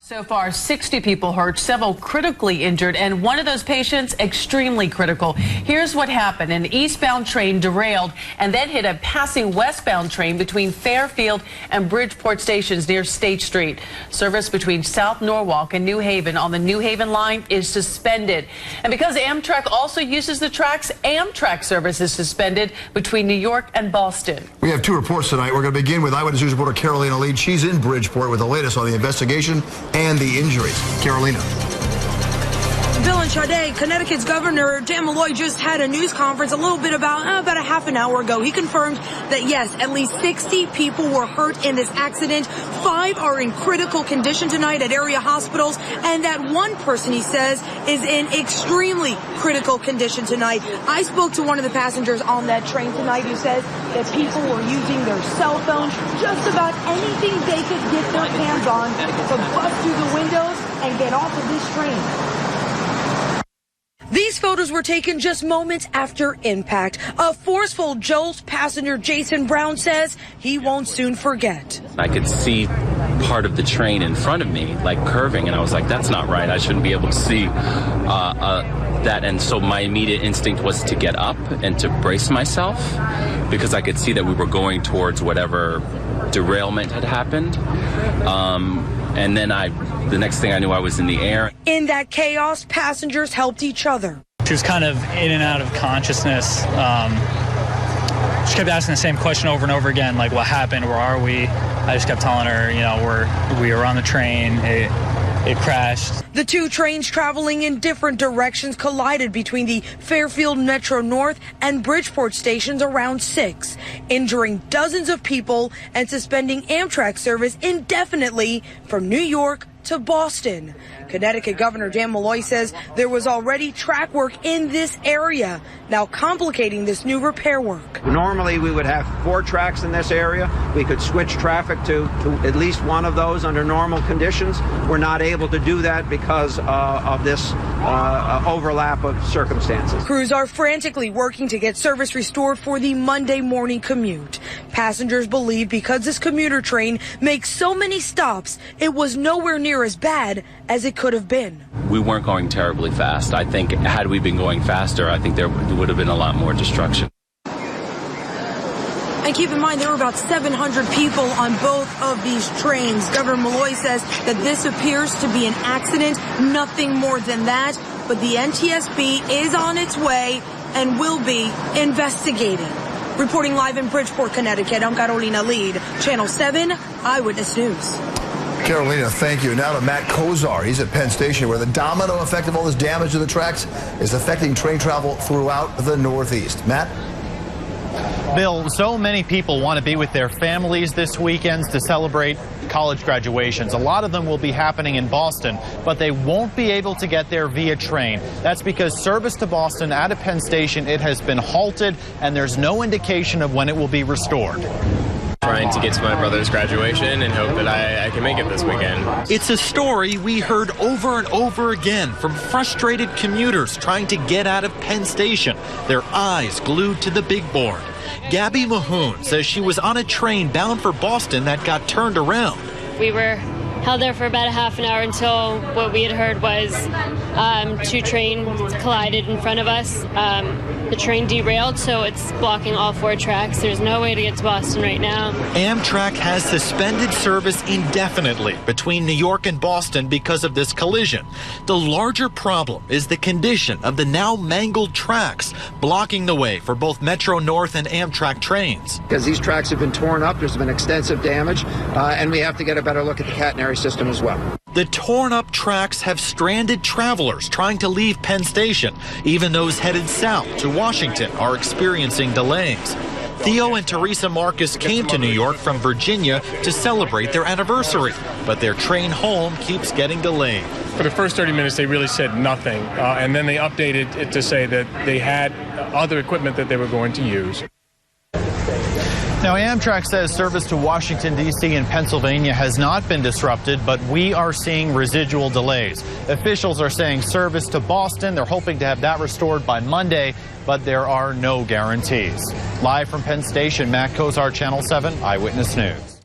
So far, 60 people hurt, several critically injured, and one of those patients extremely critical. Here's what happened. An eastbound train derailed and then hit a passing westbound train between Fairfield and Bridgeport stations near State Street. Service between South Norwalk and New Haven on the New Haven line is suspended. And because Amtrak also uses the tracks, Amtrak service is suspended between New York and Boston. We have two reports tonight. We're going to begin with Eyewitness News reporter Carolina Lead. She's in Bridgeport with the latest on the investigation and the injuries. Carolina. Bill and Sade, Connecticut's Governor Dan Malloy just had a news conference a little bit about a half an hour ago. He confirmed that, yes, at least 60 people were hurt in this accident. 5 are in critical condition tonight at area hospitals, and that one person, he says, is in extremely critical condition tonight. I spoke to one of the passengers on that train tonight who says that people were using their cell phones, just about anything they could get their hands on to bust through the windows and get off of this train. These photos were taken just moments after impact. A forceful jolt passenger Jason Brown says he won't soon forget. I could see part of the train in front of me, like curving, and I was like, that's not right. I shouldn't be able to see that. And so my immediate instinct was to get up and to brace myself because I could see that we were going towards whatever derailment had happened. And then the next thing I knew, I was in the air. In that chaos, passengers helped each other. She was kind of in and out of consciousness. She kept asking the same question over and over again, like, what happened? Where are we? I just kept telling her, we were on the train. It crashed. The two trains traveling in different directions collided between the Fairfield Metro North and Bridgeport stations around 6, injuring dozens of people and suspending Amtrak service indefinitely from New York to Boston. Connecticut Governor Dan Malloy says there was already track work in this area, now complicating this new repair work. Normally we would have 4 tracks in this area. We could switch traffic to at least one of those under normal conditions. We're not able to do that because of this overlap of circumstances. Crews are frantically working to get service restored for the Monday morning commute. Passengers believe because this commuter train makes so many stops, it was nowhere near as bad as it could have been. We weren't going terribly fast. I think had we been going faster, I think there would have been a lot more destruction. And keep in mind, there were about 700 people on both of these trains. Governor Malloy says that this appears to be an accident, nothing more than that. But the NTSB is on its way and will be investigating. Reporting live in Bridgeport, Connecticut, I'm Carolina Lead, Channel 7 Eyewitness News. Carolina, thank you. Now to Matt Kozar. He's at Penn Station, where the domino effect of all this damage to the tracks is affecting train travel throughout the Northeast. Matt? Bill, so many people want to be with their families this weekend to celebrate college graduations. A lot of them will be happening in Boston, but they won't be able to get there via train. That's because service to Boston out of Penn Station, it has been halted, and there's no indication of when it will be restored. Trying to get to my brother's graduation and hope that I can make it this weekend. It's a story we heard over and over again from frustrated commuters trying to get out of Penn Station, their eyes glued to the big board. Gabby Mahoon says she was on a train bound for Boston that got turned around. We were held there for about a half an hour until what we had heard was 2 trains collided in front of us. The train derailed, so it's blocking all 4 tracks. There's no way to get to Boston right now. Amtrak has suspended service indefinitely between New York and Boston because of this collision. The larger problem is the condition of the now mangled tracks, blocking the way for both Metro North and Amtrak trains. Because these tracks have been torn up, there's been extensive damage, and we have to get a better look at the catenary system as well. The torn up tracks have stranded travelers trying to leave Penn Station. Even those headed south to Washington are experiencing delays. Theo and Teresa Marcus came to New York from Virginia to celebrate their anniversary, but their train home keeps getting delayed. For the first 30 minutes, they really said nothing, and then they updated it to say that they had other equipment that they were going to use. Now, Amtrak says service to Washington, D.C. and Pennsylvania has not been disrupted, but we are seeing residual delays. Officials are saying service to Boston, they're hoping to have that restored by Monday, but there are no guarantees. Live from Penn Station, Matt Kozar, Channel 7 Eyewitness News.